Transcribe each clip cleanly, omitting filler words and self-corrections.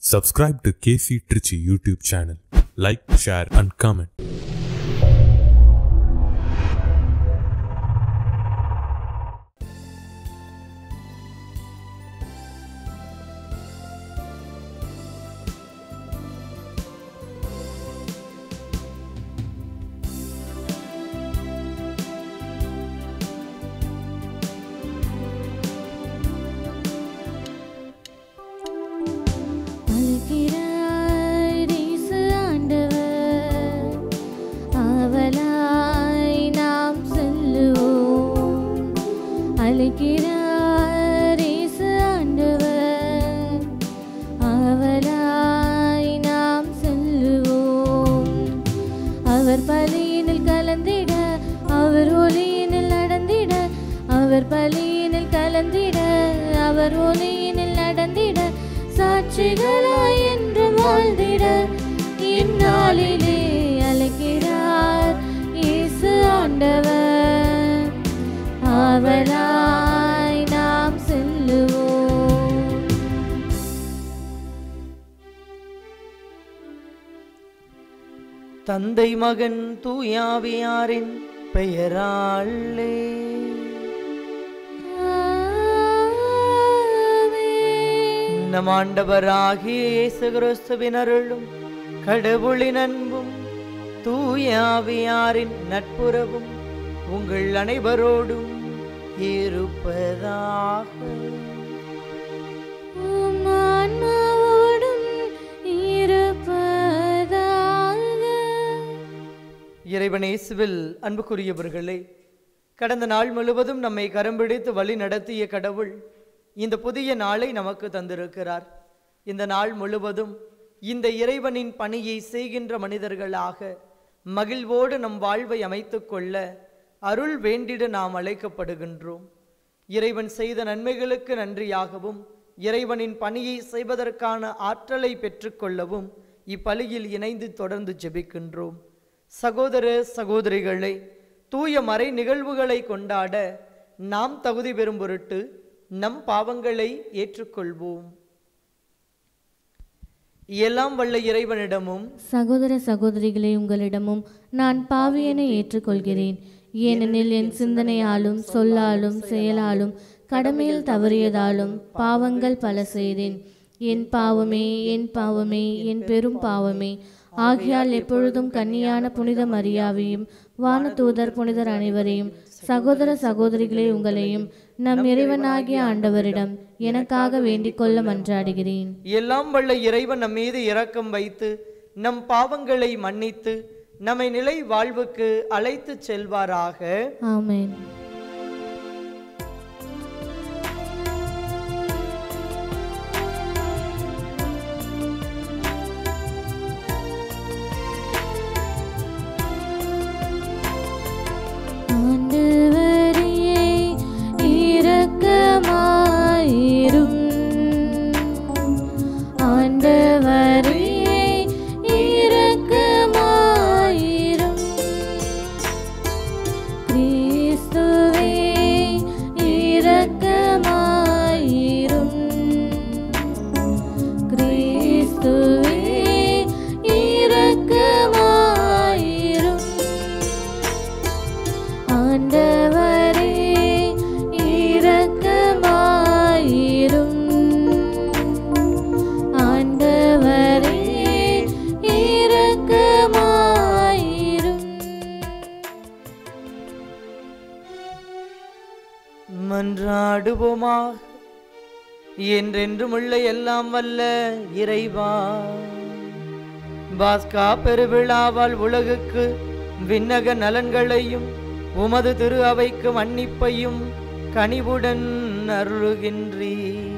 Subscribe to KC Trichy YouTube channel. Like, share and comment. சாட்சிகளாய் என்று வாழ்ந்திட இந்நாளிலே அழைக்கிறார் இயேசு ஆண்டவர். ஆவலாய் நாம் செல்லுவோம். தந்தை மகன் தூயாவியாரின் பெயராலே நம் ஆண்டவராகிய இயேசு கிறிஸ்துவின் அருளும் கடவுளின் அன்பும் தூயாவியாரின் நட்புறவும் உங்கள் அனைவரோடும் இருப்பதாக. இறைவன் இயேசுவில் அன்புக்குரியவர்களே, கடந்த நாள் முழுவதும் நம்மை கரம்பிடித்து வழி நடத்திய கடவுள் இந்த புதிய நாளை நமக்கு தந்திருக்கிறார். இந்த நாள் முழுவதும் இந்த இறைவனின் பணியை செய்கின்ற மனிதர்களாக மகிழ்வோடு நம் வாழ்வை அமைத்து கொள்ள அருள் வேண்டிட நாம் அழைக்கப்படுகின்றோம். இறைவன் செய்த நன்மைகளுக்கு நன்றியாகவும் இறைவனின் பணியை செய்வதற்கான ஆற்றலை பெற்றுக்கொள்ளவும் இப்பலியில் இணைந்து தொடர்ந்து ஜெபிக்கின்றோம். சகோதர சகோதரிகளை, தூய மறை நிகழ்வுகளை கொண்டாட நாம் தகுதி பெறும் பொருட்டு நம் பாவங்களை ஏற்றுக்கொள்வோம். எல்லாம் வல்ல இறைவனிடமும் சகோதர சகோதரிகளே, உங்களிடமும் நான் பாவியனை ஏற்றுக்கொள்கிறேன். ஏனெனில் என் சிந்தனையாலும் சொல்லாலும் செயலாலும் கடமையில் தவறியதாலும் பாவங்கள் பல செய்தேன். என் பாவமே, என் பாவமே, என் பெரும் பாவமே. ஆகையால் எப்பொழுதும் கன்னியான புனித மரியாவையும் வானதூதர் புனிதர் அனைவரையும், சகோதர சகோதரிகளே உங்களையும் நம் இறைவனாகிய ஆண்டவரிடம் எனக்காக வேண்டிக் கொள்ள மன்றாடுகிறேன். எல்லாம் வல்ல இறைவன் நம் மீது இரக்கம் வைத்து நம் பாவங்களை மன்னித்து நம்மை நிலை வாழ்வுக்கு அழைத்து செல்வாராக. ஆமென். மன்றாடுவோமாக. என்றென்றும் உள்ள எல்லாம் வல்ல இறைவா, பாஸ்கா பெருவிழாவால் உலகுக்கு விண்ணக நலன்களையும் உமது திரு அவைக்கு மன்னிப்பையும் கனிவுடன் அருளுகின்றீர்.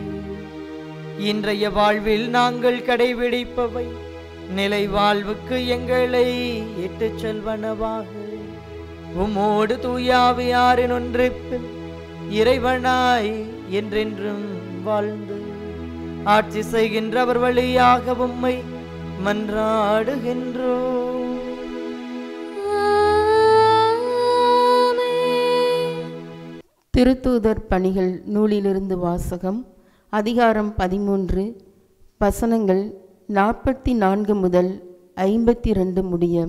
இன்றைய வாழ்வில் நாங்கள் கடைபிடிப்பவை நிலை வாழ்வுக்கு எங்களை இட்டுச் செல்வனவாக. உம்மோடு தூயாவியாரின் ஒன்றிப்பில் இறைவனாய் என்றென்றும் வாழ்ந்து ஆட்சி செய்கின்றவர் வழியாக உம்மை மன்றாடுகின்றோம். திருத்தூதர் பணிகள் நூலிலிருந்து வாசகம். அதிகாரம் 13. வசனங்கள் 44 முதல் 52 முடிய.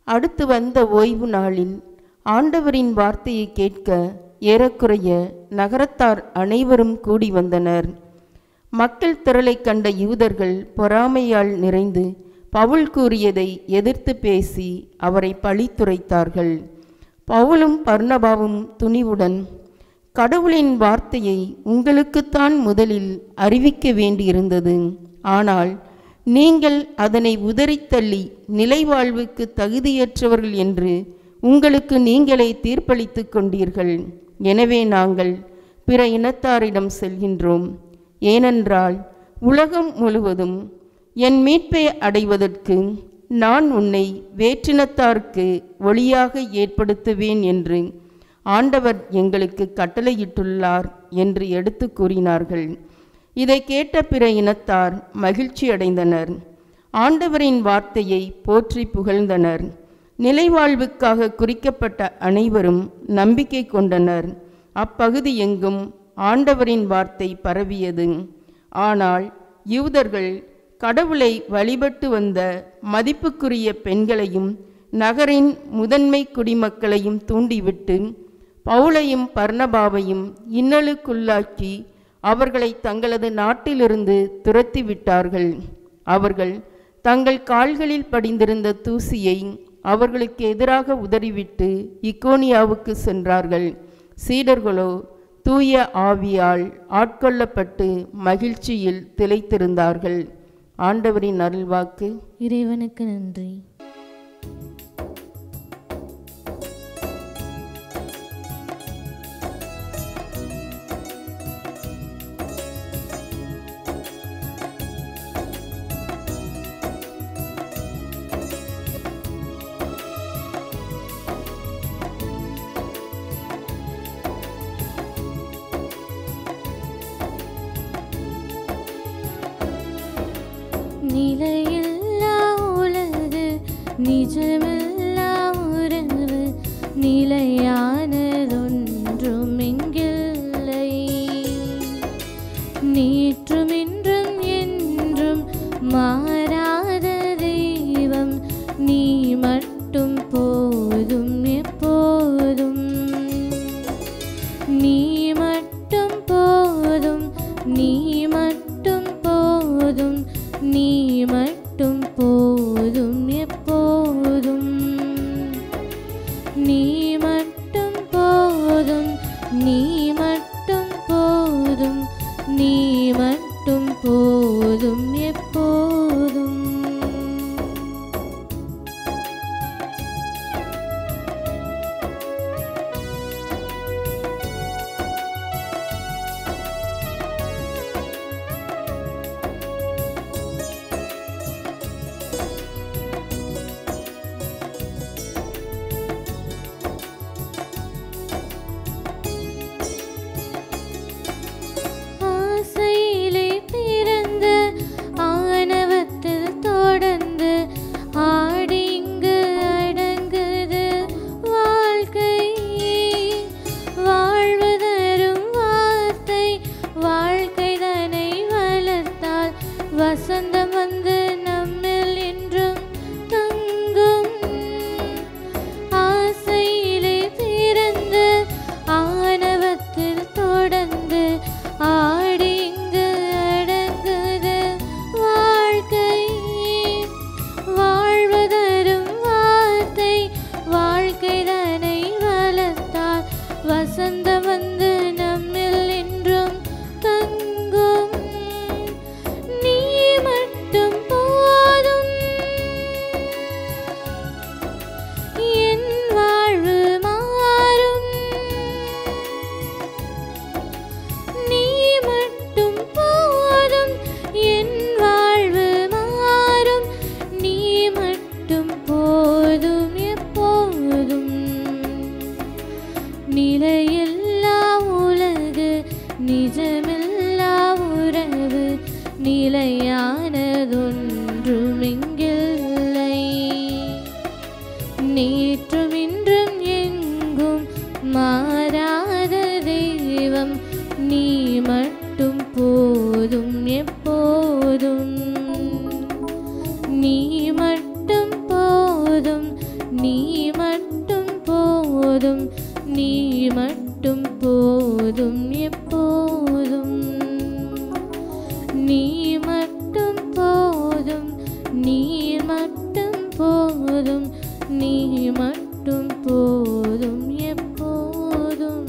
அடுத்து வந்த ஓய்வு நாளில் ஆண்டவரின் வார்த்தையை கேட்க ஏறக்குறைய நகரத்தார் அனைவரும் கூடி வந்தனர். மக்கள் திரளை கண்ட யூதர்கள் பொறாமையால் நிறைந்து பவுல் கூறியதை எதிர்த்து பேசி அவரை பழித்துரைத்தார்கள். பவுலும் பர்னபாவும் துணிவுடன், கடவுளின் வார்த்தையை உங்களுக்குத்தான் முதலில் அறிவிக்க வேண்டியிருந்தது. ஆனால் நீங்கள் அதனை உதறித்தள்ளி நிலைவாழ்வுக்கு தகுதியற்றவர்கள் என்று உங்களுக்கு நீங்களே தீர்ப்பளித்து கொண்டீர்கள். எனவே நாங்கள் பிற இனத்தாரிடம் செல்கின்றோம். ஏனென்றால் உலகம் முழுவதும் என் மீட்பை அடைவதற்கு நான் உன்னை வேற்றினத்தாருக்கு ஒளியாக ஏற்படுத்துவேன் என்று ஆண்டவர் எங்களுக்கு கட்டளையிட்டுள்ளார் என்று எடுத்து கூறினார்கள். இதை கேட்ட பிற இனத்தார் மகிழ்ச்சி அடைந்தனர். ஆண்டவரின் வார்த்தையை போற்றி புகழ்ந்தனர். நிலைவாழ்வுக்காக குறிக்கப்பட்ட அனைவரும் நம்பிக்கை கொண்டனர். அப்பகுதி எங்கும் ஆண்டவரின் வார்த்தை பரவியது. ஆனால் யூதர்கள் கடவுளை வழிபட்டு வந்த மதிப்புக்குரிய பெண்களையும் நகரின் முதன்மை குடிமக்களையும் தூண்டிவிட்டு பவுலையும் பர்னபாவையும் இன்னலுக்குள்ளாக்கி அவர்களை தங்களது நாட்டிலிருந்து துரத்தி விட்டார்கள். அவர்கள் தங்கள் கால்களில் படிந்திருந்த தூசியை அவர்களுக்கு எதிராக உதறிவிட்டு இக்கோனியாவுக்கு சென்றார்கள். சீடர்களோ தூய ஆவியால் ஆட்கொள்ளப்பட்டு மகிழ்ச்சியில் திளைத்திருந்தார்கள். ஆண்டவரின் அருள்வாக்கு. இறைவனுக்கு நன்றி. நிலையில்லா உலகு நிஜமில்லா உறவு நிலையானதொன்றும் இங்கில்லை. நேற்றும் இன்றும் என்றும் மாறாத தெய்வம் நீ மட்டும் போதும் எப்போதும். நீ மட்டும் போதும், நீ மட்டும் போதும், நீ மட்டும் போதும் எப்போதும். நீ மட்டும் போதும், நீ மட்டும் போதும், நீ மட்டும் போதும் எப்போதும். வசந்தம் வந்து நம்மில் என்றும் தங்கும். ஆசையிலே பிறந்து ஆணவத்தில் தொடர்ந்து ஆடி இங்கு அடங்குது வாழ்க்கை. வாழ்வதரும் வார்த்தை வாழ்க்கை தனை வளர்த்தால் வசந்தம் வந்து நம்மில் என்றும் தங்கும். நிலையில்லா உலகு நிஜமில்லா உறவு நிலையானதொன்றும் இங்கில்லை. நேற்றும் இன்றும் எங்கும் மாறாத தெய்வம் நீ மட்டும் போதும் எப்போதும். நீ மட்டும் போதும், நீ மட்டும் போதும், நீ மட்டும் போதும் எப்போதும். நீ மட்டும் போதும், நீ மட்டும் போதும், நீ மட்டும் போதும் எப்போதும்.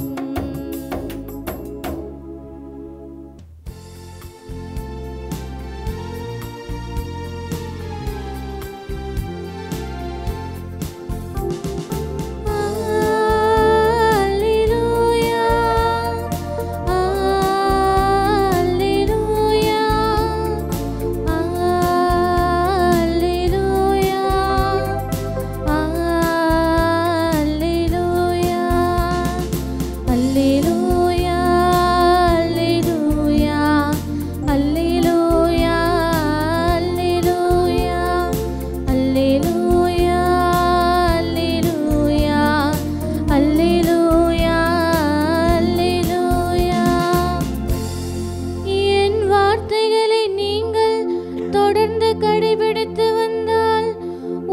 கடைபிடித்து வந்தால்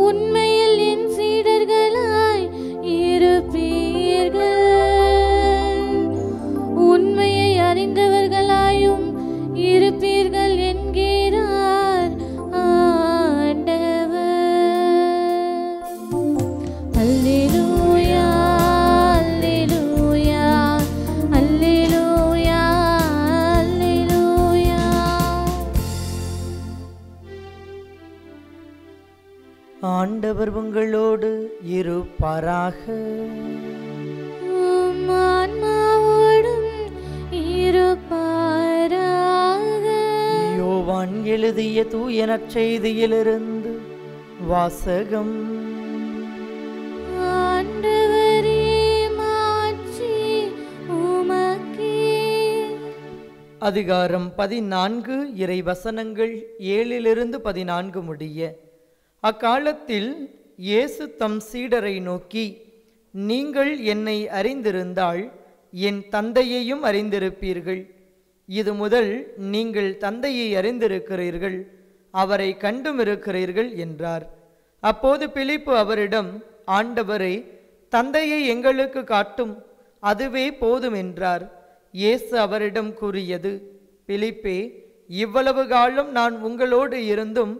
உண்மையில் என் சீடர்களாய் இருப்பீர்கள். உண்மையை அறிந்தவர்களாயும் இருப்பீர்கள் என்கிறார் ஆண்டவர். அல்லேலூயா, அல்லேலூயா, அல்லேலூயா, அல்லேலூயா. ஆண்டவர் உங்களோடு இருப்பாராக. உம் ஆன்மாவோடும் இருப்பாராக. யோவான் எழுதிய தூய நற்செய்தியிலிருந்து வாசகம். ஆண்டவரே, மாட்சி உமக்கே. அதிகாரம் 14, இறை வசனங்கள் 7-14 முடிய. அக்காலத்தில் இயேசு தம் சீடரை நோக்கி, நீங்கள் என்னை அறிந்திருந்தால் என் தந்தையையும் அறிந்திருப்பீர்கள். இது முதல் நீங்கள் தந்தையை அறிந்திருக்கிறீர்கள், அவரை கண்டும் இருக்கிறீர்கள் என்றார். அப்போது பிலிப்பு அவரிடம், ஆண்டவரே, தந்தையை எங்களுக்கு காட்டும், அதுவே போதும் என்றார். இயேசு அவரிடம் கூறியது, பிலிப்பே, இவ்வளவு காலம் நான் உங்களோடு இருந்தும்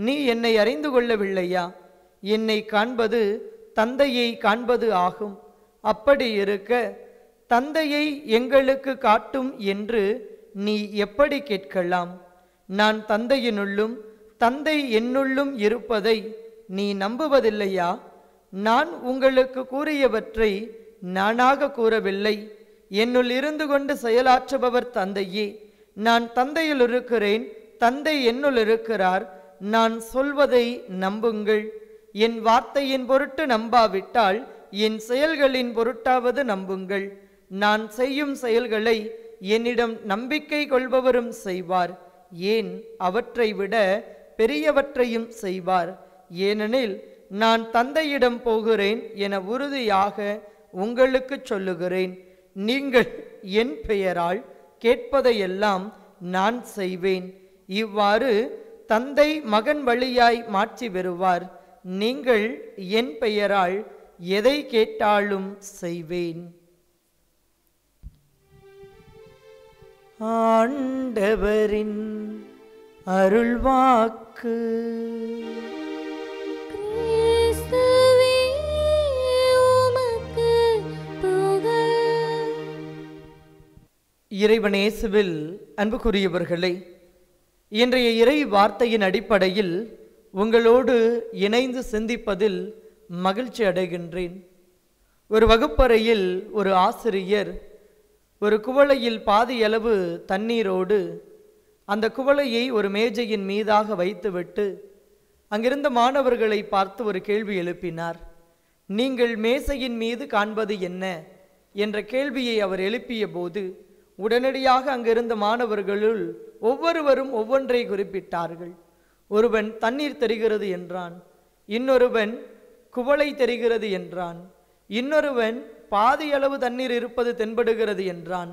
நீ என்னை அறிந்து கொள்ளவில்லையா? என்னை காண்பது தந்தையை காண்பது ஆகும். அப்படி இருக்க தந்தையை எங்களுக்கு காட்டும் என்று நீ எப்படி கேட்கலாம்? நான் தந்தையினுள்ளும் தந்தை என்னுள்ளும் இருப்பதை நீ நம்புவதில்லையா? நான் உங்களுக்கு கூறியவற்றை நானாக கூறவில்லை, என்னுள் இருந்து கொண்டு செயலாற்றுபவர் தந்தையே. நான் தந்தையில் இருக்கிறேன், தந்தை என்னுள் இருக்கிறார். நான் சொல்வதை நம்புங்கள். என் வார்த்தையின் பொருட்டு நம்பாவிட்டால் என் செயல்களின் பொருட்டாவது நம்புங்கள். நான் செய்யும் செயல்களை என்னிடம் நம்பிக்கை கொள்பவரும் செய்வார், ஏன் அவற்றை விட பெரியவற்றையும் செய்வார். ஏனெனில் நான் தந்தையிடம் போகிறேன் என உறுதியாக உங்களுக்கு சொல்லுகிறேன். நீங்கள் என் பெயரால் கேட்பதையெல்லாம் நான் செய்வேன். இவ்வாறு தந்தை மகன் வழியாய் மாற்றி பெறுவார். நீங்கள் என் பெயரால் எதை கேட்டாலும் செய்வேன். ஆண்டவரின் அருள்வாக்கு. கிறிஸ்துவே, உமக்கு புகழ். இறைவன் இயேசுவில் அன்புக்குரியவர்களே, இன்றைய இறை வார்த்தையின் அடிப்படையில் உங்களோடு இணைந்து சிந்திப்பதில் மகிழ்ச்சி அடைகின்றேன். ஒரு வகுப்பறையில் ஒரு ஆசிரியர் ஒரு குவளையில் பாதியளவு தண்ணீரோடு அந்த குவளையை ஒரு மேஜையின் மீதாக வைத்துவிட்டு அங்கிருந்த மாணவர்களை பார்த்து ஒரு கேள்வி எழுப்பினார். நீங்கள் மேசையின் மீது காண்பது என்ன என்ற கேள்வியை அவர் எழுப்பிய போது உடனடியாக அங்கிருந்த மாணவர்களுள் ஒவ்வொருவரும் ஒவ்வொன்றை குறிப்பிட்டார்கள். ஒருவன் தண்ணீர் தெரிகிறது என்றான், இன்னொருவன் குவளை தெரிகிறது என்றான், இன்னொருவன் பாதியளவு தண்ணீர் இருப்பது தென்படுகிறது என்றான்,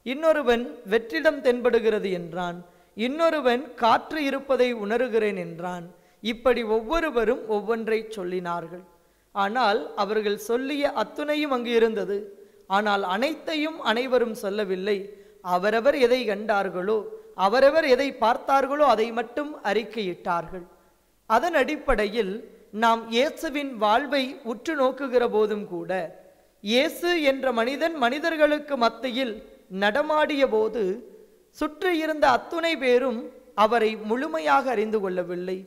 இன்னொருவன் வெற்றிடம் தென்படுகிறது என்றான், இன்னொருவன் காற்று இருப்பதை உணர்கிறேன் என்றான், இப்படி ஒவ்வொருவரும் ஒவ்வொன்றை சொல்லினார்கள். ஆனால் அவர்கள் சொல்லிய அத்துணையும் அங்கு இருந்தது. ஆனால் அனைத்தையும் அனைவரும் சொல்லவில்லை. அவரவர் எதை கண்டார்களோ, அவரவர் எதை பார்த்தார்களோ அதை மட்டும் அறிக்கையிட்டார்கள். அதன் அடிப்படையில் நாம் இயேசுவின் வாழ்வை உற்று நோக்குகிற போதும் கூட, இயேசு என்ற மனிதன் மனிதர்களுக்கு மத்தியில் நடமாடிய போது சுற்றி இருந்த அத்துணை பேரும் அவரை முழுமையாக அறிந்து கொள்ளவில்லை.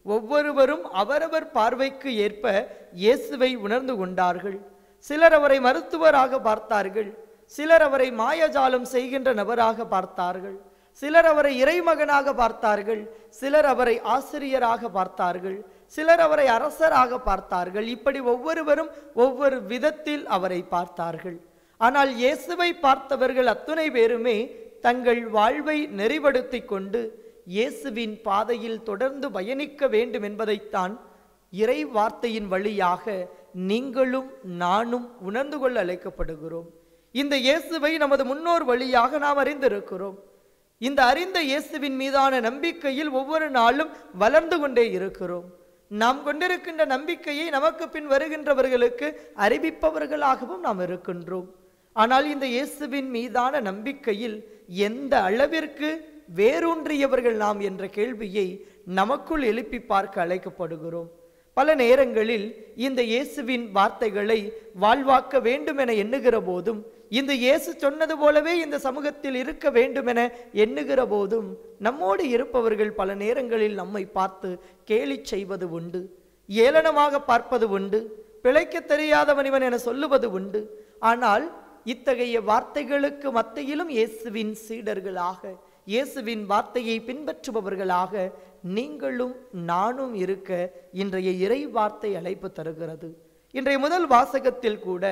ஒவ்வொருவரும் அவரவர் பார்வைக்கு ஏற்ப இயேசுவை உணர்ந்து கொண்டார்கள். சிலர் அவரை மருத்துவராக பார்த்தார்கள், சிலர் அவரை மாயஜாலம் செய்கின்ற நபராக பார்த்தார்கள், சிலர் அவரை இறைமகனாக பார்த்தார்கள், சிலர் அவரை ஆசிரியராக பார்த்தார்கள், சிலர் அவரை அரசராக பார்த்தார்கள். இப்படி ஒவ்வொருவரும் ஒவ்வொரு விதத்தில் அவரை பார்த்தார்கள். ஆனால் இயேசுவை பார்த்தவர்கள் அத்துணை பேருமே தங்கள் வாழ்வை நெறிப்படுத்தி கொண்டு இயேசுவின் பாதையில் தொடர்ந்து பயணிக்க வேண்டும் என்பதைத்தான் இறை வார்த்தையின் வழியாக நீங்களும் நானும் உணர்ந்து கொள்ள அழைக்கப்படுகிறோம். இந்த இயேசுவை நமது முன்னோர் வழியாக நாம் அறிந்திருக்கிறோம். இந்த அறிந்த இயேசுவின் மீதான நம்பிக்கையில் ஒவ்வொரு நாளும் வளர்ந்து கொண்டே இருக்கிறோம். நாம் கொண்டிருக்கின்ற நம்பிக்கையை நமக்கு பின் வருகின்றவர்களுக்கு அறிவிப்பவர்களாகவும் நாம் இருக்கின்றோம். ஆனால் இந்த இயேசுவின் மீதான நம்பிக்கையில் எந்த அளவிற்கு வேரூன்றியவர்கள் நாம் என்ற கேள்வியை நமக்குள் எழுப்பி பார்க்க அழைக்கப்படுகிறோம். பல நேரங்களில் இந்த இயேசுவின் வார்த்தைகளை வாழ்வாக்க வேண்டும் என எண்ணுகிற போதும், இந்த இயேசு சொன்னது போலவே இந்த சமூகத்தில் இருக்க வேண்டும் என எண்ணுகிற போதும், நம்மோடு இருப்பவர்கள் பல நேரங்களில் நம்மை பார்த்து கேலி செய்வது உண்டு, ஏளனமாக பார்ப்பது உண்டு, பிழைக்க தெரியாதவன் இவன் என சொல்லுவது உண்டு. ஆனால் இத்தகைய வார்த்தைகளுக்கு மத்தியிலும் இயேசுவின் சீடர்களாக, இயேசுவின் வார்த்தையை பின்பற்றுபவர்களாக நீங்களும் நானும் இருக்க இன்றைய இறை வார்த்தை அழைப்பு தருகிறது. இன்றைய முதல் வாசகத்தில் கூட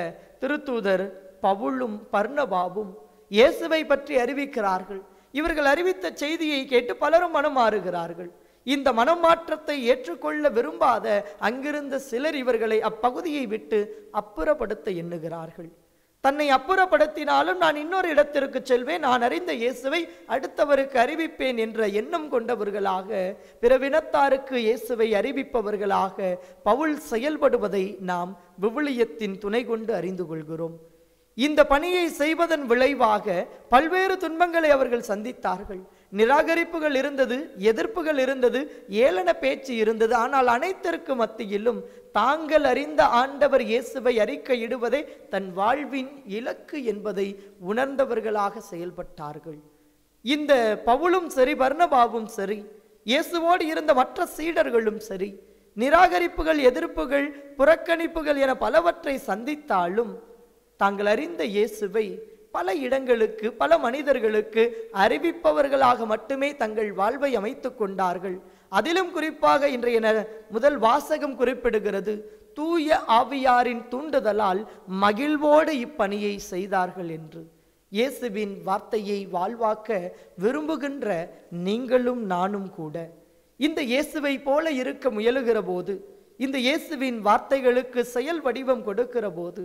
திருத்தூதர் பவுலும் பர்னபாவும் இயேசுவை பற்றி அறிவிக்கிறார்கள். இவர்கள் அறிவித்த செய்தியை கேட்டு பலரும் மனம் மாறுகிறார்கள். இந்த மனமாற்றத்தை ஏற்றுக்கொள்ள விரும்பாத அங்கிருந்த சிலர் இவர்களை அப்பகுதியை விட்டு அப்புறப்படுத்த எண்ணுகிறார்கள். தன்னை அப்புறப்படுத்தினாலும் நான் இன்னொரு இடத்திற்கு செல்வேன், நான் அறிந்த இயேசுவை அடுத்தவருக்கு அறிவிப்பேன் என்ற எண்ணம் கொண்டவர்களாக, பிறவினத்தாருக்கு இயேசுவை அறிவிப்பவர்களாக பவுல் செயல்படுவதை நாம் விவிலியத்தின் துணை கொண்டு அறிந்து கொள்கிறோம். இந்த பணியை செய்வதன் விளைவாக பல்வேறு துன்பங்களை அவர்கள் சந்தித்தார்கள். நிராகரிப்புகள் இருந்தது, எதிர்ப்புகள் இருந்தது, ஏளன பேச்சு இருந்தது. ஆனால் அனைத்திற்கு மத்தியிலும் தாங்கள் அறிந்த ஆண்டவர் இயேசுவை அறிக்கையிடுவதே தன் வாழ்வின் இலக்கு என்பதை உணர்ந்தவர்களாக செயல்பட்டார்கள். இந்த பவுலும் சரி, பர்னபாவும் சரி, இயேசுவோடு இருந்த மற்ற சீடர்களும் சரி, நிராகரிப்புகள், எதிர்ப்புகள், புறக்கணிப்புகள் என பலவற்றை சந்தித்தாலும் தாங்கள் அறிந்த இயேசுவை பல இடங்களுக்கு, பல மனிதர்களுக்கு அறிவிப்பவர்களாக மட்டுமே தங்கள் வாழ்வை அமைத்துக் கொண்டார்கள். அதிலும் குறிப்பாக இன்றைய முதல் வாசகம் குறிப்பிடுகிறது, தூய ஆவியாரின் தூண்டுதலால் மகிழ்வோடு இப்பணியை செய்தார்கள் என்று. இயேசுவின் வார்த்தையை வாழ்வாக்க விரும்புகின்ற நீங்களும் நானும் கூட இந்த இயேசுவை போல இருக்க முயலுகிற போது, இந்த இயேசுவின் வார்த்தைகளுக்கு செயல் வடிவம் கொடுக்கிற போது,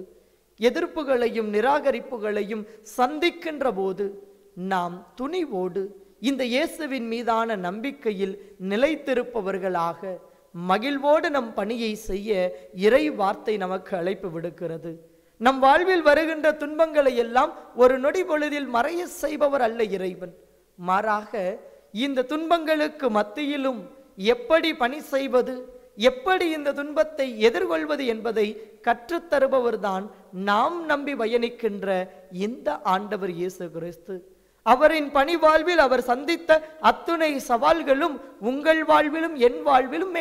எதிர்ப்புகளையும் நிராகரிப்புகளையும் சந்திக்கின்ற போது நாம் துணிவோடு இந்த இயேசுவின் மீதான நம்பிக்கையில் நிலைத்திருப்பவர்களாக மகிழ்வோடு நம் பணியை செய்ய இறை வார்த்தை நமக்கு அழைப்பு விடுக்கிறது. நம் வாழ்வில் வருகின்ற துன்பங்களை எல்லாம் ஒரு நொடி பொழுதில் மறைய செய்பவர் அல்ல இறைவன். மாறாக இந்த துன்பங்களுக்கு மத்தியிலும் எப்படி பணி செய்வது, எப்படி இந்த துன்பத்தை எதிர்கொள்வது என்பதை கற்றுத்தருபவர்தான் நாம் நம்பி பயணிக்கின்ற இந்த ஆண்டவர் இயேசு கிறிஸ்து. அவரின் பணி வாழ்வில் அவர் சந்தித்த அத்துணை சவால்களும் உங்கள் வாழ்விலும் என் வாழ்விலும்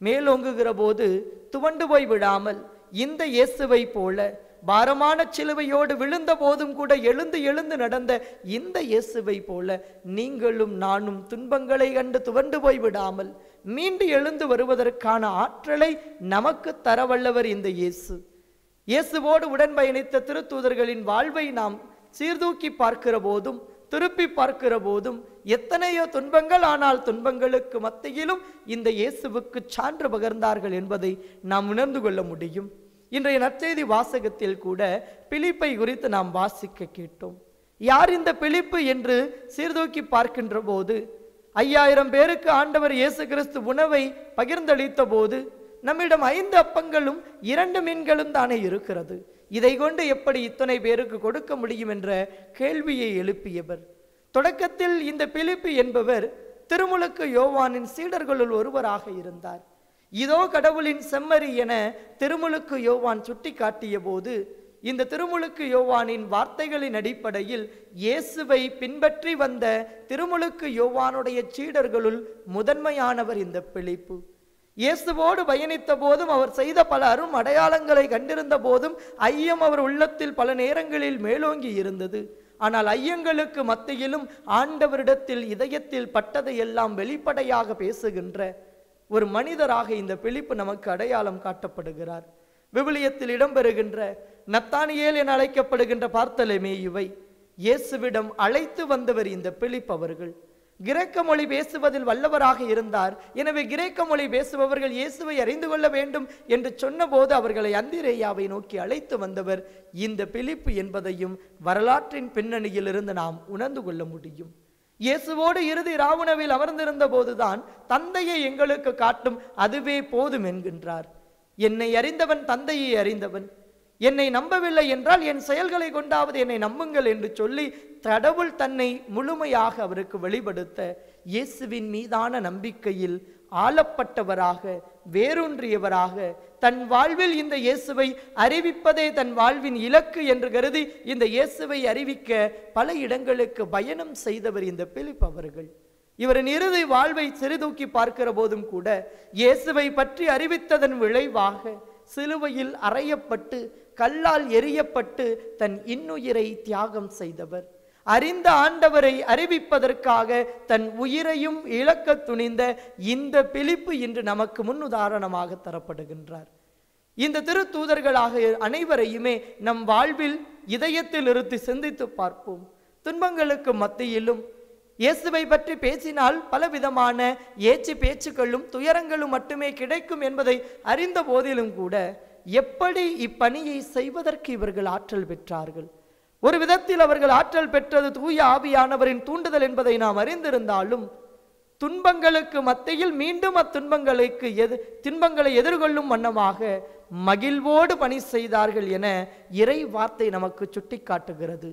மேலோங்குகிற போது துவண்டு போய் விடாமல் இந்த இயேசுவை போல பாரமான சிலுவையோடு விழுந்த போதும் கூட எழுந்து எழுந்து நடந்த இந்த இயேசுவை போல நீங்களும் நானும் துன்பங்களை கண்டு துவண்டு போய் விடாமல் மீண்டு எழுந்து வருவதற்கான ஆற்றலை நமக்கு தரவல்லவர் இந்த இயேசு. இயேசுவோடு உடன் பயணித்த திருத்தூதர்களின் வாழ்வை நாம் சீர்தூக்கி பார்க்கிற போதும், திருப்பி பார்க்கிற போதும் எத்தனையோ துன்பங்கள், ஆனால் துன்பங்களுக்கு மத்தியிலும் இந்த இயேசுவுக்கு சான்று பகர்ந்தார்கள் என்பதை நாம் உணர்ந்து கொள்ள முடியும். இன்றைய நற்செய்தி வாசகத்தில் கூட பிலிப்பை குறித்து நாம் வாசிக்க கேட்டோம். யார் இந்த பிலிப்பு என்று சீர்தூக்கி பார்க்கின்ற போது 5000 பேருக்கு ஆண்டவர் இயேசு கிறிஸ்து உணவை பகிர்ந்தளித்த போது நம்மிடம் 5 அப்பங்களும் 2 மீன்களும் தானே இருக்கிறது. இதை கொண்டு எப்படி இத்தனை பேருக்கு கொடுக்க முடியும் என்ற கேள்வியை எழுப்பியவர். தொடக்கத்தில் இந்த பிலிப்பு என்பவர் திருமுழுக்கு யோவானின் சீடர்களுள் ஒருவராக இருந்தார். இதோ கடவுளின் செம்மறி என திருமுழுக்கு யோவான் சுட்டி காட்டிய போது இந்த திருமுழுக்கு யோவானின் வார்த்தைகளின் அடிப்படையில் இயேசுவை பின்பற்றி வந்த திருமுழுக்கு யோவானுடைய சீடர்களுள் முதன்மையானவர் இந்த பிலிப்பு. இயேசுவோடு பயணித்த போதும் அவர் செய்த பல அரும் அடையாளங்களை கண்டிருந்த போதும் ஐயம் அவர் உள்ளத்தில் பல நேரங்களில் மேலோங்கி இருந்தது. ஆனால் ஐயங்களுக்கு மத்தியிலும் ஆண்டவரிடத்தில் இதயத்தில் பட்டதையெல்லாம் வெளிப்படையாக பேசுகின்ற ஒரு மனிதராக இந்த பிலிப்பு நமக்கு அடையாளம் காட்டப்படுகிறார். விவிலியத்தில் இடம்பெறுகின்ற நத்தானியேல் என அழைக்கப்படுகின்ற பார்த்தலமேயுவை இயேசுவிடம் அழைத்து வந்தவர் இந்த பிலிப்பு அவர்கள். கிரேக்க மொழி பேசுவதில் வல்லவராக இருந்தார். எனவே கிரேக்க மொழி பேசுபவர்கள் இயேசுவை அறிந்து கொள்ள வேண்டும் என்று சொன்னபோது அவர்களை அந்திரேயாவை நோக்கி அழைத்து வந்தவர் இந்த பிலிப்பு என்பதையும் வரலாற்றின் பின்னணியில் இருந்து நாம் உணர்ந்து கொள்ள முடியும். இயேசுவோடு இறுதி ராவுணவில் அமர்ந்திருந்த போதுதான் தந்தையை எங்களுக்கு காட்டும், அதுவே போதும் என்கின்றார். என்னை அறிந்தவன் தந்தையை அறிந்தவன். என்னை நம்பவில்லை என்றால் என் செயல்களை கொண்டாவது என்னை நம்புங்கள் என்று சொல்லி கடவுள் தன்னை முழுமையாக அவருக்கு வெளிப்படுத்த இயேசுவின் மீதான நம்பிக்கையில் ஆளப்பட்டவராக வேரூன்றியவராக தன் வாழ்வில் இந்த இயேசுவை அறிவிப்பதே தன் வாழ்வின் இலக்கு என்று கருதி இந்த இயேசுவை அறிவிக்க பல இடங்களுக்கு பயணம் செய்தவர் இந்த பிலிப்பு அவர்கள். இவரின் இறுதி வாழ்வை சிறிதூக்கி பார்க்கிற போதும் கூட இயேசுவை பற்றி அறிவித்ததன் விளைவாக சிலுவையில் அறையப்பட்டு கல்லால் எரியப்பட்டு தன் இன்னுயிரை தியாகம் செய்தவர். அறிந்த ஆண்டவரை அறிவிப்பதற்காக தன் உயிரையும் இழக்க துணிந்த இந்த பிலிப்பு இன்று நமக்கு முன்னுதாரணமாக தரப்படுகின்றார். இந்த திருத்தூதர்களாக அனைவரையுமே நம் வாழ்வில் இதயத்தில் இருத்தி சிந்தித்து பார்ப்போம். துன்பங்களுக்கு மத்தியிலும் இயேசுவை பற்றி பேசினால் பலவிதமான ஏச்சு பேச்சுக்களும் துயரங்களும் மட்டுமே கிடைக்கும் என்பதை அறிந்த போதிலும் கூட எப்படி இப்பணியை செய்வதற்கு இவர்கள் ஆற்றல் பெற்றார்கள்? ஒரு விதத்தில் அவர்கள் ஆற்றல் பெற்றது தூய ஆவியானவரின் தூண்டுதல் என்பதை நாம் அறிந்திருந்தாலும் துன்பங்களுக்கு மத்தியில் மீண்டும் துன்பங்களை எதிர்கொள்ளும் வண்ணமாக மகிழ்வோடு பணி செய்தார்கள் என இறை வார்த்தை நமக்கு சுட்டி காட்டுகிறது.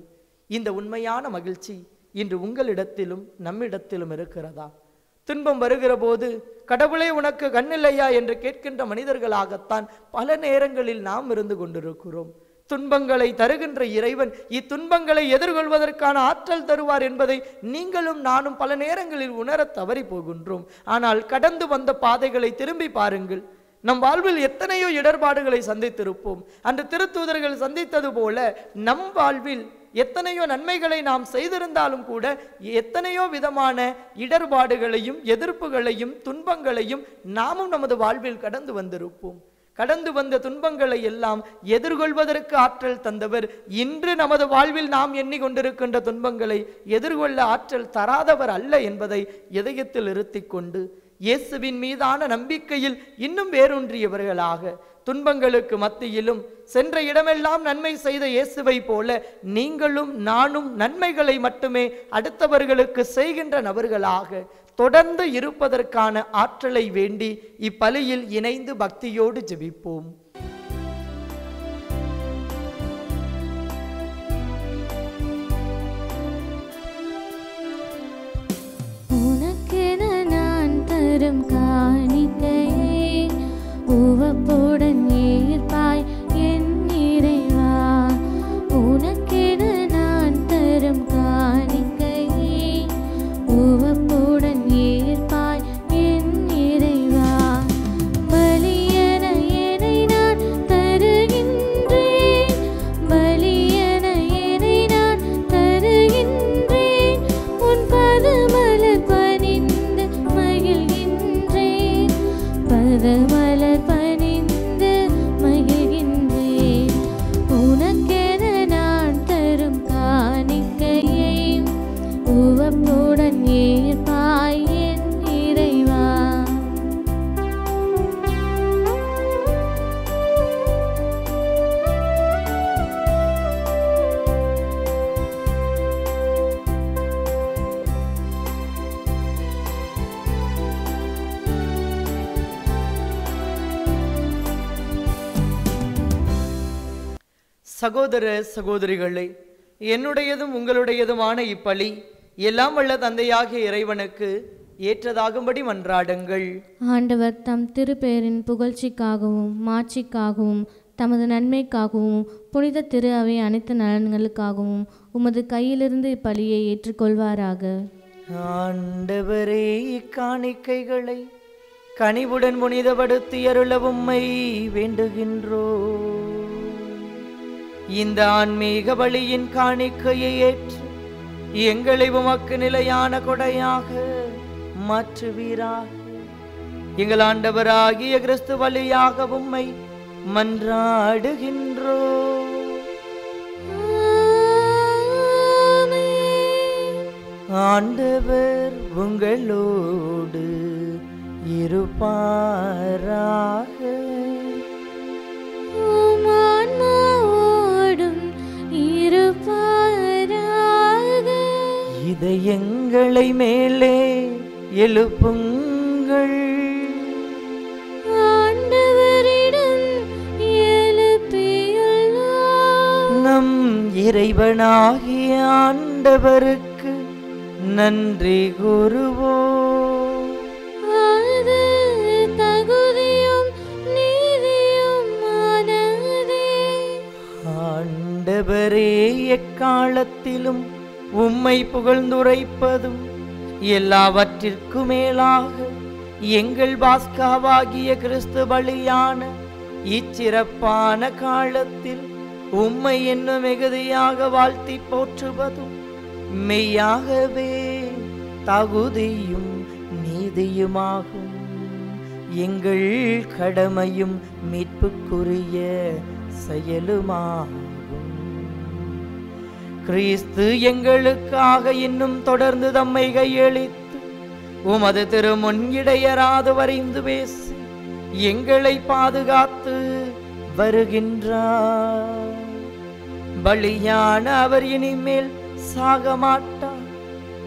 இந்த உண்மையான மகிழ்ச்சி இன்று உங்களிடத்திலும் நம்மிடத்திலும் இருக்கிறதா? துன்பம் வருகிற போது கடவுளே உனக்கு கண்ணில்லையா என்று கேட்கின்ற மனிதர்களாகத்தான் பல நேரங்களில் நாம் இருந்து கொண்டிருக்கிறோம். துன்பங்களை தருகின்ற இறைவன் இத்துன்பங்களை எதிர்கொள்வதற்கான ஆற்றல் தருவார் என்பதை நீங்களும் நானும் பல நேரங்களில் உணர தவறி போகின்றோம். ஆனால் கடந்து வந்த பாதைகளை திரும்பி பாருங்கள். நம் வாழ்வில் எத்தனையோ இடர்பாடுகளை சந்தித்திருப்போம். அந்த திருத்தூதர்கள் சந்தித்தது போல நம் வாழ்வில் எத்தனையோ நன்மைகளை நாம் செய்திருந்தாலும் கூட எத்தனையோ விதமான இடர்பாடுகளையும் எதிர்ப்புகளையும் துன்பங்களையும் நாமும் நமது வாழ்வில் கடந்து வந்திருப்போம். கடந்து வந்த துன்பங்களை எல்லாம் எதிர்கொள்வதற்கு ஆற்றல் தந்தவர் இன்று நமது வாழ்வில் நாம் எண்ணிக்கொண்டிருக்கின்ற துன்பங்களை எதிர்கொள்ள ஆற்றல் தராதவர் அல்ல என்பதை இதயத்தில் இருத்தி கொண்டு இயேசுவின் மீதான நம்பிக்கையில் இன்னும் வேரூன்றியவர்களாக துன்பங்களுக்கு மத்தியிலும் சென்ற இடமெல்லாம் நன்மை செய்த இயேசுவை போல நீங்களும் நானும் நன்மைகளை மட்டுமே அடுத்தவர்களுக்கு செய்கின்ற நபர்களாக தொடர்ந்து இருப்பதற்கான ஆற்றலை வேண்டி இப்பலியில் இணைந்து பக்தியோடு ஜெபிப்போம். உனக்கென நான் தரும் காணிக்கையை உவப்புடன் ஏற்பாய் என் இறைவா. உனக்கென நான் தரும் காணிக்கையை உவப்புடன் ஏற்பாய் என் இறைவா. பலியென என்னை நான் தருகின்றேன், பலியென என்னை நான் தருகின்றேன். உன் பதமலர் பணிந்து மகிழ்கின்றேன், பதமலர் பணிந்து மகிழ்கின்றேன். உனக்கென நான் தரும் காணிக்கையை உவப்புடன் ஏற்பாய் என் இறைவா. சகோதர சகோதரிகளே, என்னுடையதும் உங்களுடையதுமான இப்பலி எல்லாம் வல்ல தந்தையாகிய இறைவனுக்கு ஏற்றதாகும்படி மன்றாடுங்கள். ஆண்டவர் தம் திருப்பெயரின் புகழ்ச்சிக்காகவும் மாட்சிக்காகவும் தமது நன்மைக்காகவும் புனித திரு அவை அனைத்து நலன்களுக்காகவும் உமது கையிலிருந்து இப்பலியை ஏற்றுக்கொள்வாராக. ஆண்டவரே, இக்காணிக்கைகளை கனிவுடன் புனிதப்படுத்தி அருள உம்மை வேண்டுகின்றோ. இந்த ஆன்மீக பலியின் காணிக்கையை ஏற்று எங்களை உமக்கு நிலையான கொடையாக மாற்றுவீராக. எங்கள் ஆண்டவராகிய கிறிஸ்து வழியாக உம்மை மன்றாடுகின்றோ. ஆண்டவர் உங்களோடு இருப்பாராக. இதயங்களை மேலே எழுப்புங்கள். நம் இறைவனாகிய ஆண்டவருக்கு நன்றி கூறுவோம். ஆண்டவரே, எக்காலத்திலும் உம்மை புகழ்ந்துரைப்பதும் எல்லாவற்றிற்கும் மேலாக எங்கள் பாஸ்காவாகிய கிறிஸ்து பலியான இச்சிறப்பான காலத்தில் உம்மை என்னும் மிகுதியாக வாழ்த்தி போற்றுவதும் மெய்யாகவே தகுதியும் நீதியுமாகும். எங்கள் கடமையும் மீட்புக்குரிய செயலுமாகும். கிறிஸ்து எங்களுக்காக இன்னும் தொடர்ந்து தம்மை கையளித்து உமது திருமுன் இடையராது வரிந்து பேசி எங்களை பாதுகாத்து வருகின்றார். பலியான அவர் இனிமேல் சாக மாட்டார்.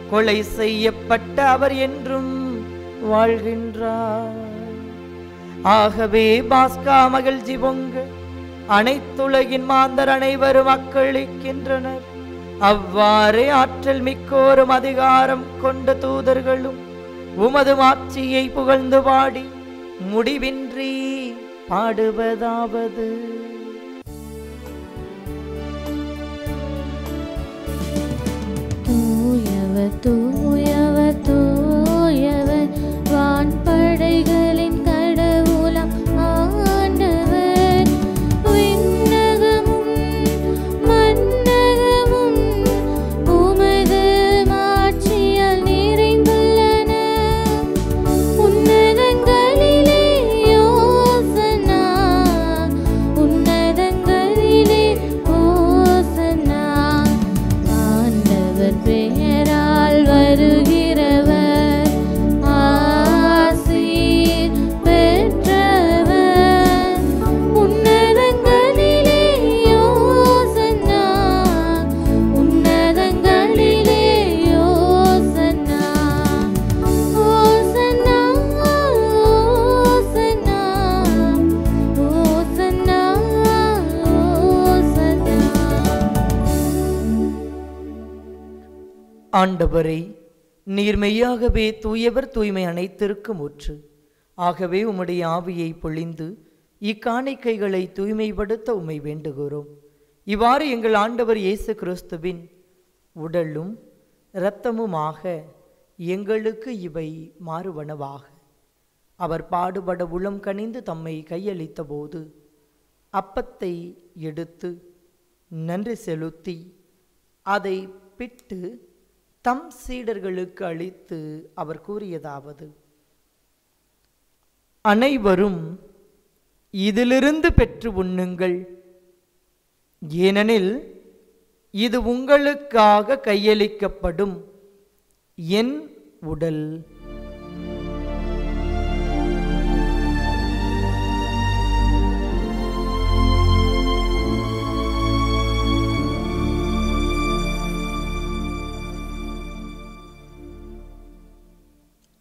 கொலை செய்யப்பட்ட அவர் என்றும் வாழ்கின்றார். ஆகவே பாஸ்கா மகிழ்ச்சி பொங்க அனைத்துலகின் மாந்தர் அனைவரும் அக்களிக்கின்றனர். அவ்வாறே ஆற்றல் மிக்கோரும் அதிகாரம் கொண்ட தூதர்களும் உமது மாட்சியை புகழ்ந்து பாடி முடிவின்றி பாடுவதாவது: தூயவர் தூயவர் தூயவர் வான்படைகளின் கடவுளம் ஆண்டவர். விண்ணகமும் மண்ணகமும் உமது மாட்சியால் நிறைந்துள்ளன. உன்னதங்களிலே யோசனா, உன்னதங்களிலே யோசனா. ஆண்டவர் பெயரால் வருகிறவர் ஆசீர் பெற்றவர். உன்னதங்களிலே யோசனா, உன்னதங்களிலே யோசனா. ஓசனா ஓசனா ஓசனா ஓசனா. ஆண்டவரே, நீர் மெய்யாகவே தூயவர், தூய்மை அனைத்திற்கும் ஊற்று. ஆகவே உம்முடைய ஆவியை பொழிந்து இக்காணிக்கைகளை தூய்மைப்படுத்த உம்மை வேண்டுகிறோம். இவ்வாறு எங்கள் ஆண்டவர் இயேசு கிறிஸ்துவின் உடலும் இரத்தமுமாக எங்களுக்கு இவை மாறுவனவாக. அவர் பாடுபட உளம் கனிந்து தம்மை கையளித்த போது அப்பத்தை எடுத்து நன்றி செலுத்தி அதை பிட்டு தம் சீடர்களுக்கு அளித்து அவர் கூறியதாவது: அனைவரும் இதிலிருந்து பெற்று உண்ணுங்கள். ஏனெனில் இது உங்களுக்காக கையளிக்கப்படும் என் உடல்.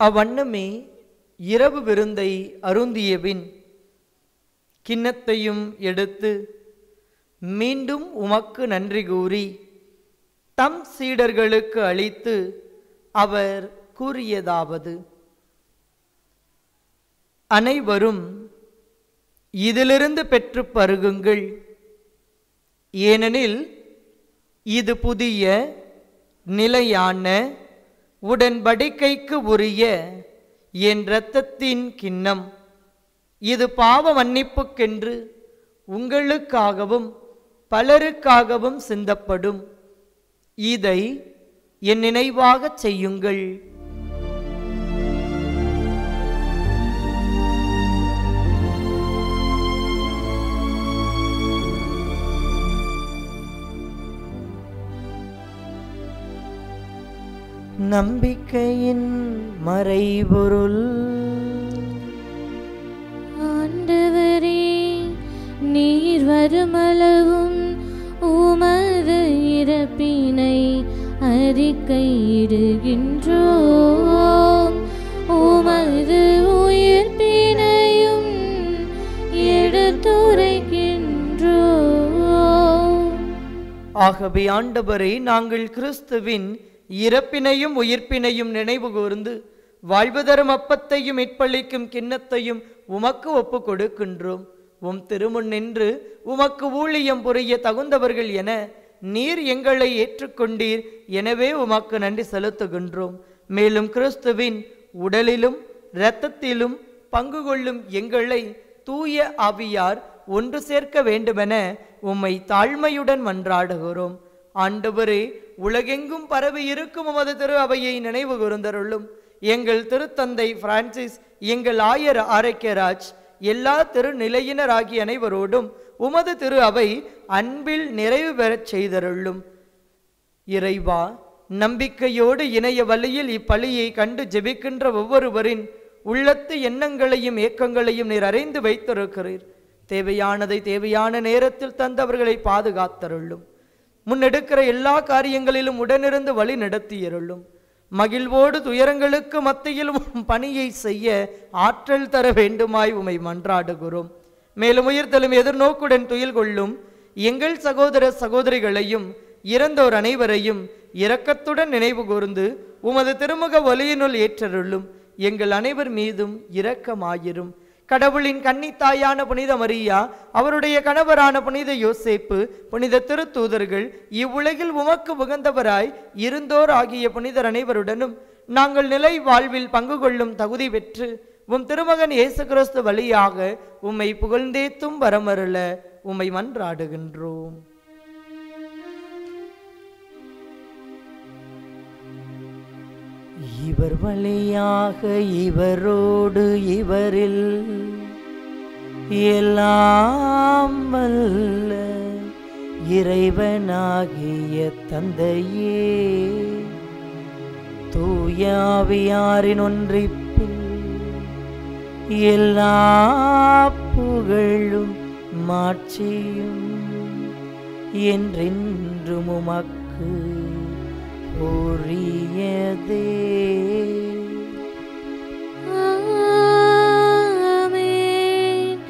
அவ்வண்ணமே இரவு விருந்தை அருந்தியபின் கிண்ணத்தையும் எடுத்து மீண்டும் உமக்கு நன்றி கூறி தம் சீடர்களுக்கு அளித்து அவர் கூறியதாவது: அனைவரும் இதிலிருந்து பெற்று பருகுங்கள், ஏனெனில் இது புதிய நிலையான உடன்படிக்கைக்கு உரிய என் இரத்தத்தின் கிண்ணம். இது பாவ மன்னிப்புக்கென்று உங்களுக்காகவும் பலருக்காகவும் சிந்தப்படும். இதை என் நினைவாகச் செய்யுங்கள். நம்பிக்கையின் மறைபொருள். ஆண்டவரே, நீர் வருமளவும் உமது இறப்பினை அறிக்கையிடுகின்றோம், உமது உயிர்ப்பினையும் எடுத்துரைக்கின்றோம். ஆகவே ஆண்டவரே, நாங்கள் கிறிஸ்துவின் இறப்பினையும் உயிர்ப்பினையும் நினைவு கூர்ந்து வாழ்வு தரும் அப்பத்தையும் மீட்பளிக்கும் கிண்ணத்தையும் உமக்கு ஒப்பு கொடுக்கின்றோம். உம் திருமுன் நின்று உமக்கு ஊழியம் புரிய தகுந்தவர்கள் என நீர் எங்களை ஏற்றுக்கொண்டீர். எனவே உமக்கு நன்றி செலுத்துகின்றோம். மேலும் கிறிஸ்துவின் உடலிலும் இரத்தத்திலும் பங்கு கொள்ளும் எங்களை தூய ஆவியார் ஒன்று சேர்க்க வேண்டுமென உம்மை தாழ்மையுடன் மன்றாடுகிறோம். ஆண்டவரே, உலகெங்கும் பரவி இருக்கும் உமது திரு அவையை நினைவு கூர்ந்தருளும். எங்கள் திருத்தந்தை பிரான்சிஸ், எங்கள் ஆயர் ஆரோக்கியராஜ், எல்லா திருநிலையினராகிய அனைவரோடும் உமது திரு அவை அன்பில் நிறைவு பெறச் செய்தருளும். இறைவா, நம்பிக்கையோடு இணைய வழியில் இப்பலியை கண்டு ஜெபிக்கின்ற ஒவ்வொருவரின் உள்ளத்து எண்ணங்களையும் ஏக்கங்களையும் நீர் அறிந்து வைத்திருக்கிறீர். தேவையானதை தேவையான நேரத்தில் தந்தவர்களை பாதுகாத்தருளும். முன்னெடுக்கிற எல்லா காரியங்களிலும் உடனிருந்து வழி நடத்தியருளும். மகிழ்வோடு துயரங்களுக்கு மத்தியிலும் பணியை செய்ய ஆற்றல் தர வேண்டுமாய் உமை மன்றாடுகிறோம். மேலும் உயிர்த்தலும் எதிர்நோக்குடன் துயில் கொள்ளும் எங்கள் சகோதர சகோதரிகளையும் இறந்தோர் அனைவரையும் இரக்கத்துடன் நினைவு கூர்ந்து உமது திருமுக ஒலியினுள் ஏற்றருளும். எங்கள் அனைவர் மீதும் இரக்கமாயிரும். கடவுளின் கன்னித்தாயான புனித மரியா, அவருடைய கணவரான புனித யோசேப்பு, புனித திருத்தூதர்கள், இவ்வுலகில் உமக்கு உகந்தவராய் இருந்தோர் ஆகிய புனிதர் அனைவருடனும் நாங்கள் நிலை வாழ்வில் பங்கு கொள்ளும் தகுதி பெற்று உம் திருமகன் இயேசு கிறிஸ்து வழியாக உம்மை புகழ்ந்தேத்தும் வரமருள உம்மை மன்றாடுகின்றோம். இவர் வழியாக இவரோடு இவரில் எல்லாம் வல்ல இறைவனாகிய தந்தையே, தூயாவியாரின் ஒன்றிப்பில் எல்லா புகழும் மாட்சியும் என்றென்றும் உமக்கு உரியதே. ஆமென்,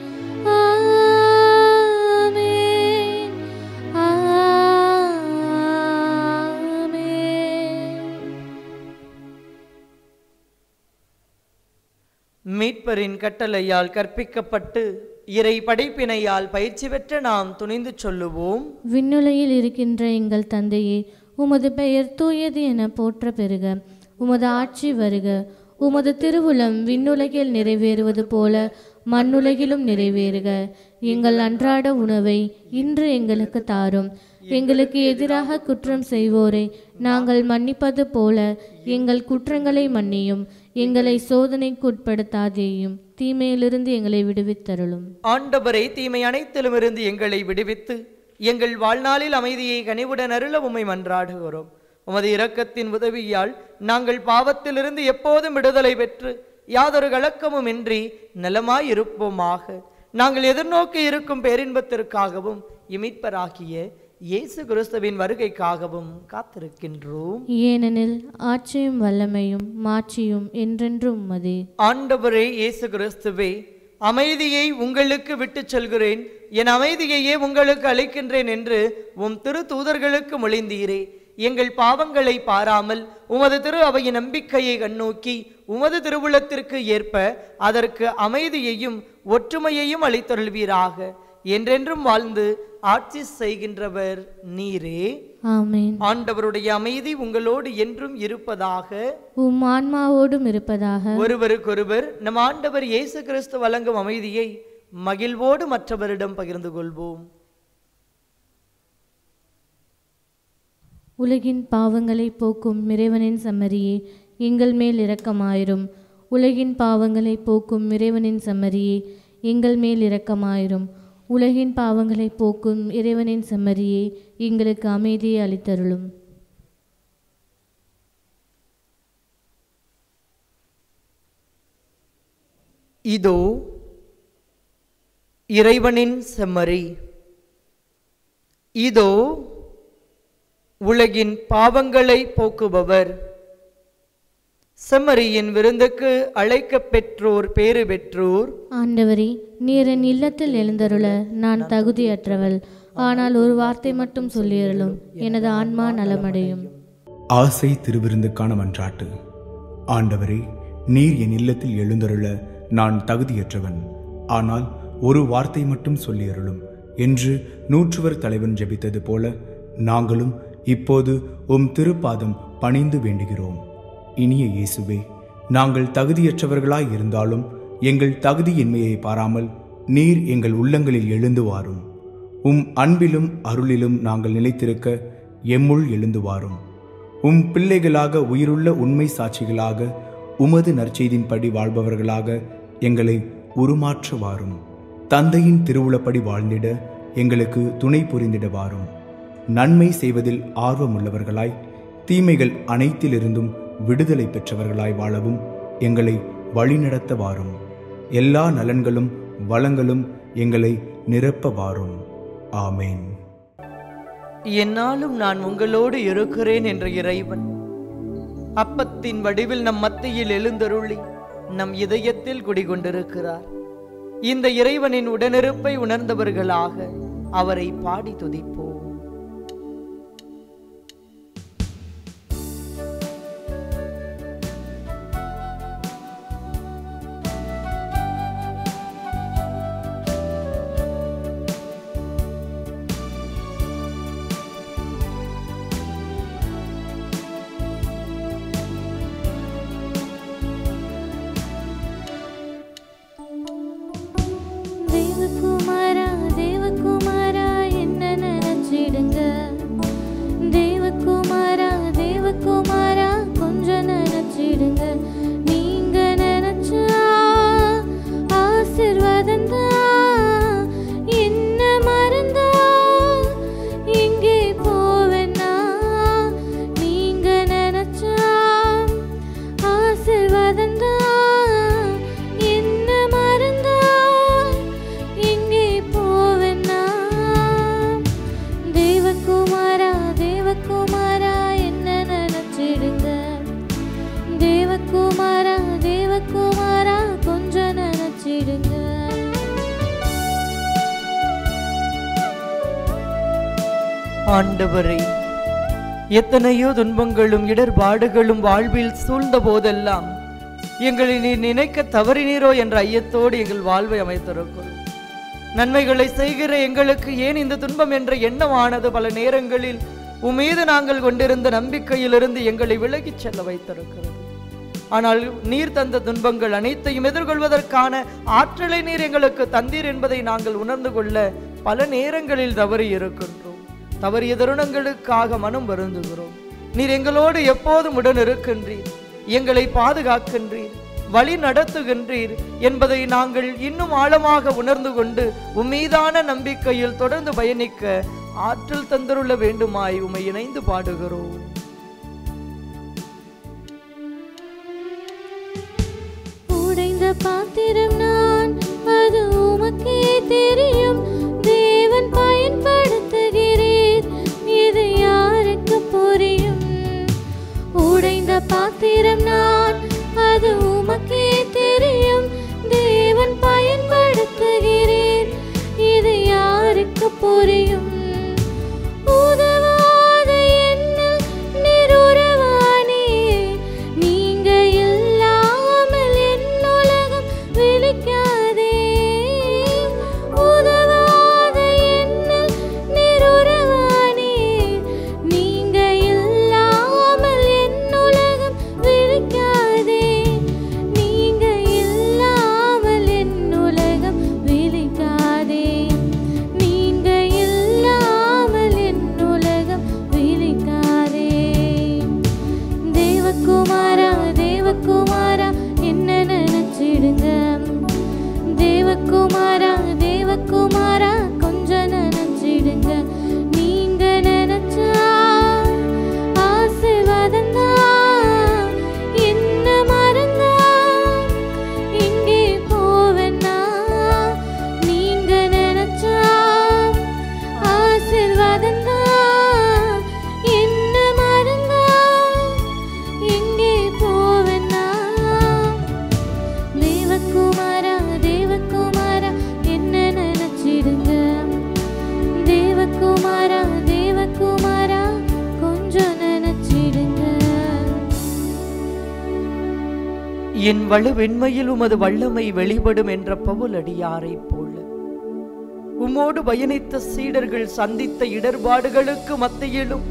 ஆமென், ஆமென். மீட்பரின் கட்டளையால் கற்பிக்கப்பட்டு இறை படைப்பினையால் பயிற்சி பெற்ற நாம் துணிந்து சொல்லுவோம்: விண்ணுலகில் இருக்கின்ற எங்கள் தந்தையே, உமது பெயர் தூயது என போற்ற பெறுக. உமது ஆட்சி வருக. உமது திருவுளம் விண்ணுலகில் நிறைவேறுவது போல மண்ணுலகிலும் நிறைவேறுக. எங்கள் அன்றாட உணவை இன்று எங்களுக்கு தாரும். எங்களுக்கு எதிராக குற்றம் செய்வோரை நாங்கள் மன்னிப்பது போல எங்கள் குற்றங்களை மன்னியும். எங்களை சோதனைக்கு உட்படுத்தாதேயும், தீமையிலிருந்து எங்களை விடுவித்தருளும். ஆண்டவரை, தீமை அனைத்திலும் இருந்து எங்களை விடுவித்து எங்கள் வாழ்நாளில் அமைதியை கனிவுடன் அருள உம்மை மன்றாடுகிறோம். உமது இரக்கத்தின் உதவியால் நாங்கள் பாவத்திலிருந்து எப்போதும் விடுதலை பெற்று யாதொரு கலக்கமும் இன்றி நலமாயிருப்போமாக. நாங்கள் எதிர்நோக்கி இருக்கும் பேரின்பத்திற்காகவும் இமிட்பராகிய இயேசு கிறிஸ்துவின் வருகைக்காகவும் காத்திருக்கின்றோம். ஏனெனில் ஆட்சியும் வல்லமையும் மாட்சியும் என்றென்றும் உமதே. ஆண்டவரே இயேசு கிறிஸ்துவே, அமைதியை உங்களுக்கு விட்டுச் செல்கிறேன், என் அமைதியையே உங்களுக்கு அளிக்கின்றேன் என்று உம் திரு தூதர்களுக்கு மொழிந்தீரே. எங்கள் பாவங்களை பாராமல் உமது திரு அவையின் நம்பிக்கையை கண்ணோக்கி உமது திருவுளத்திற்கு ஏற்ப அதற்கு அமைதியையும் ஒற்றுமையையும் அளித்தருள்வீராக. என்றென்றும் வாழ்ந்து ஆட்சி செய்கின்றவர் நீரே. ஆமென். ஆண்டவருடைய அமைதி உங்களோடு என்றும் இருப்பதாக, உம் ஆன்மாவோடும் இருப்பதாக. ஒருவருக்கொருவர் நம் ஆண்டவர் இயேசு கிறிஸ்து வழங்கும் அமைதியை மகிழ்வோடு மற்றவரிடம் பகிர்ந்து கொள்வோம். உலகின் பாவங்களை போக்கும் இறைவனின் செம்மறியே, எங்கள் மேல் இரக்கமாயிரும். உலகின் பாவங்களை போக்கும் இறைவனின் செம்மறியே, எங்கள் மேல் இரக்கமாயிரும். உலகின் பாவங்களை போக்கும் இறைவனின் செம்மறியே, எங்களுக்கு அமைதியை அளித்தருளும். இதோ இறைவனின் செம்மறி, இதோ உலகின் பாவங்களை போக்குபவர். செம்மறியின் விருந்துக்கு அழைக்கப் பெற்றோர் பேறு பெற்றோர். ஆண்டவரே, நீர் என் இல்லத்தில் எழுந்தருள நான் தகுதியற்றவள். ஆனால் ஒரு வார்த்தை மட்டும் சொல்லியருளும், எனது ஆன்மா நலமடையும். ஆசை திருவிருந்துக்கான மன்றாட்டு. ஆண்டவரே, நீர் என் இல்லத்தில் எழுந்தருள நான் தகுதியற்றவன். ஆனால் ஒரு வார்த்தை மட்டும் சொல்லியருளும் என்று நூற்றுவர் தலைவன் ஜெபித்தது போல நாங்களும் இப்போது உம் திருப்பாதம் பணிந்து வேண்டுகிறோம். இனிய இயேசுவே, நாங்கள் தகுதியற்றவர்களாய் இருந்தாலும் எங்கள் தகுதியின்மையை பாராமல் நீர் எங்கள் உள்ளங்களில் எழுந்து வாரும். உம் அன்பிலும் அருளிலும் நாங்கள் நிலைத்திருக்க எம்முள் எழுந்து வாரும். உம் பிள்ளைகளாக உயிருள்ள உண்மை சாட்சிகளாக உமது நற்செய்தின்படி வாழ்பவர்களாக எங்களை உருமாற்ற வாரும். தந்தையின் திருவுளப்படி வாழ்ந்திட எங்களுக்கு துணை புரிந்திட வாரும். நன்மை செய்வதில் ஆர்வமுள்ளவர்களாய் தீமைகள் அனைத்திலிருந்தும் விடுதலை பெற்றவர்களாய் வாழவும் எங்களை வழிநடத்த வாரும். எல்லா நலன்களும் வளங்களும் எங்களை நிரப்ப வாரும். ஆமேன். என்னாலும் நான் உங்களோடு இருக்கிறேன் என்ற இறைவன் அப்பத்தின் வடிவில் நம் மத்தியில் எழுந்தருளி நம் இதயத்தில் குடிகொண்டிருக்கிறார். இந்த இறைவனின் உடனிருப்பை உணர்ந்தவர்களாக அவரை பாடி துதிப்போம். ஆண்டவரே, எத்தனையோ துன்பங்களும் இடர்பாடுகளும் வாழ்வில் சூழ்ந்த போதெல்லாம் எங்களை நீர் நினைக்க தவறினீரோ என்ற ஐயத்தோடு எங்கள் வாழ்வை அமைத்திருக்கிறோம். நன்மைகளை செய்கிற எங்களுக்கு ஏன் இந்த துன்பம் என்ற எண்ணமானது பல நேரங்களில் உம்மீது நாங்கள் கொண்டிருந்த நம்பிக்கையிலிருந்து எங்களை விலகிச் செல்ல வைத்திருக்கிறது. ஆனால் நீர் தந்த துன்பங்கள் அனைத்தையும் எதிர்கொள்வதற்கான ஆற்றலை நீர் எங்களுக்கு தந்தீர் என்பதை நாங்கள் உணர்ந்து கொள்ள பல நேரங்களில் தவறி இருக்கின்றோம். தவறிய தருணங்களுக்காக மனம் வருந்துகிறோம். நீர் எங்களோடு எப்போதும் உடன் இருக்கின்றீர், எங்களை பாதுகாக்கின்றீர், வழி நடத்துகின்றீர் என்பதை நாங்கள் இன்னும் ஆழமாக உணர்ந்து கொண்டு உம்மீதான நம்பிக்கையில் தொடர்ந்து பயணிக்க ஆற்றல் தந்தருள்ள வேண்டுமாய் உம்மை இணைந்து பாடுகிறோம். உடைந்த பாத்திரம் நான், அது உமக்கே தெரியும். தேவன் பயன்படுத்துகிறீர், இது யாருக்கு புரியும்? உடைந்த பாத்திரம் நான், அது உமக்கே தெரியும். தேவன் பயன்படுத்துகிறீர், தேவகுமாரா தேவகுமாரா கொஞ்சம் நினைச்சிடுங்க. நீங்க நினைச்சா ஆசீர்வாதந்தா. என்ன மறந்தா எங்கே போவேன்னா. நீங்க நினைச்சா ஆசீர்வாதந்தா. என்ன மறந்தா எங்கே போவேன்னா. தேவகுமாரா தேவகுமாரா என்ன நினைச்சிடுங்க. தேவகுமாரா தேவகுமாரா கொஞ்சம் நினைச்சிடுங்க. என் வலுவெண்மையில் உமது வல்லமை வெளிப்படும் என்ற பவுலடியாரைப் போல உம்மோடு பயணித்த சீடர்கள் சந்தித்த இடர்பாடுகளுக்கு மத்தியிலும்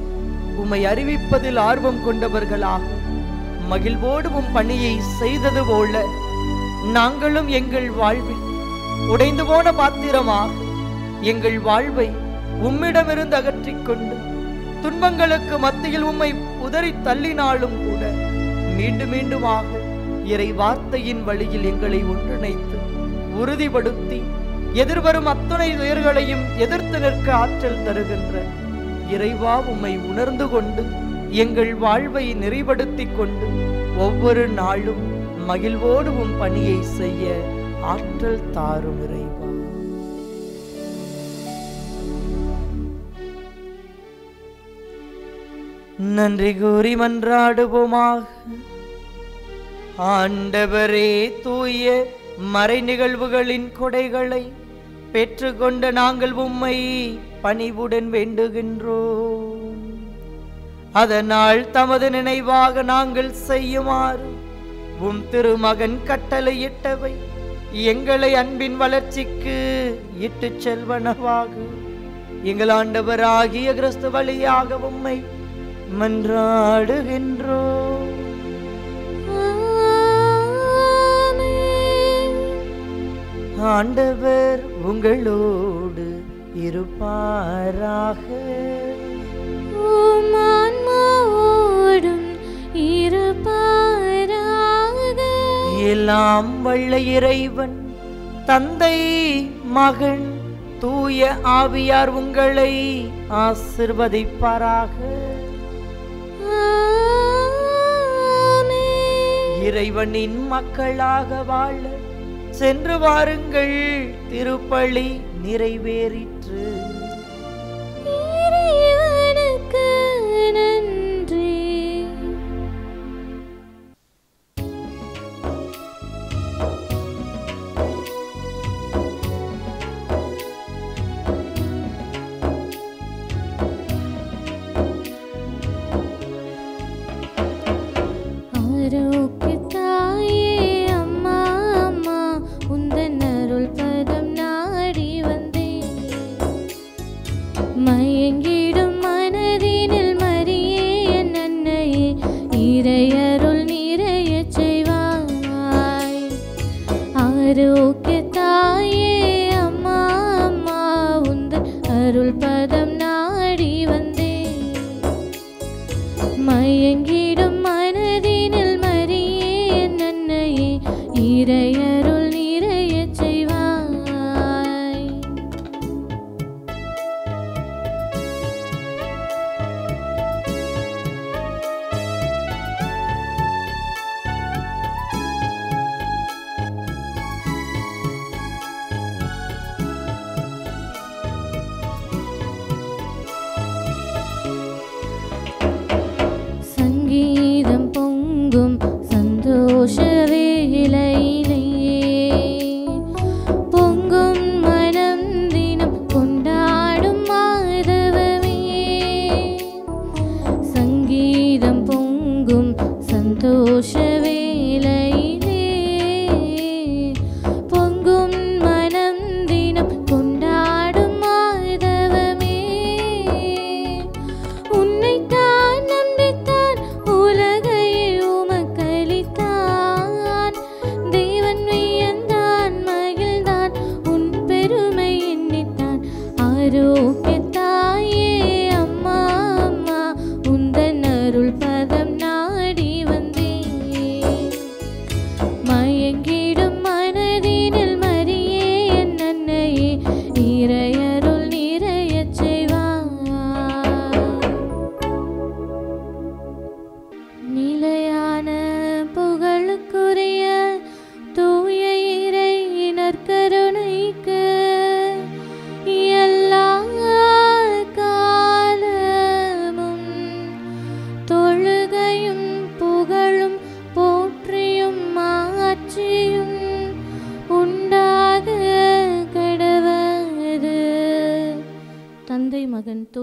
உம்மை அறிவிப்பதில் ஆர்வம் கொண்டவர்களாக மகிழ்வோடு உம் பணியை செய்தது போல நாங்களும் எங்கள் வாழ்வில் உடைந்து போன பாத்திரமாக எங்கள் வாழ்வை உம்மிடமிருந்து அகற்றிக் கொண்டு துன்பங்களுக்கு மத்தியில் உம்மை உதறி தள்ளினாலும் கூட மீண்டும் மீண்டுமாக இறை வார்த்தையின் வழியில் எங்களை ஒன்றிணைத்து உறுதிப்படுத்தி எதிர்வரும் அத்துணை துயர்களையும் எதிர்த்து நிற்க ஆற்றல் தருகின்ற இறைவா உம்மை உணர்ந்து கொண்டு எங்கள் வாழ்வை நெறிப்படுத்திக் கொண்டு ஒவ்வொரு நாளும் மகிழ்வோடு உம் பணியை செய்ய ஆற்றல் தாரும் இறைவா. நன்றி கூறி மன்றாடுவோமாக. ஆண்டவரே, தூய மறை நிகழ்வுகளின் கொடைகளை பெற்றுக்கொண்ட நாங்கள் உம்மை பணிவுடன் வேண்டுகின்றோம். அதனால் தமது நினைவாக நாங்கள் செய்யுமாறு உம் திருமகன் கட்டளையிட்டவை எங்களை அன்பின் வளர்ச்சிக்கு இட்டு செல்வனவாக எங்கள் ஆண்டவராகிய கிறிஸ்து வழியாக உம்மை மன்றாடுகின்றோம். ஆண்டவர் உங்களோடு இருப்பாராக. உம் ஆன்மாவோடும் இருப்பாராக. எல்லாம் வல்ல இறைவன் தந்தை மகன் தூய ஆவியார் உங்களை ஆசிர்வதிப்பாராக. இறைவனின் மக்களாக வாழ சென்று வாருங்கள். திருப்பலி நிறைவேறிற்று. இறைவனுக்கு நன்றி. ஆரோக்கியத்தாயே அம்மா அம்மா உந்தன் அருள் பதம் நாடி வந்தேன். மயங்கிடும் மனதினில் மரியே என் அன்னையே இறையருள் நிறையச் செய்வாய். ஆரோக்கியத்தாயே அம்மா அம்மா உந்தன் அருள் பதம் நாடி வந்தேன். மயங்கிடும் மனதினில் மரியே என் அன்னையே இறையருள் நிறையச் செய்வாய்.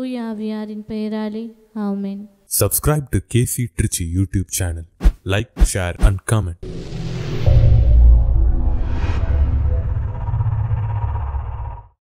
தூய ஆவியாரின் பெயராலே ஆமென். Subscribe to KC Trichy YouTube channel. Like, share and comment.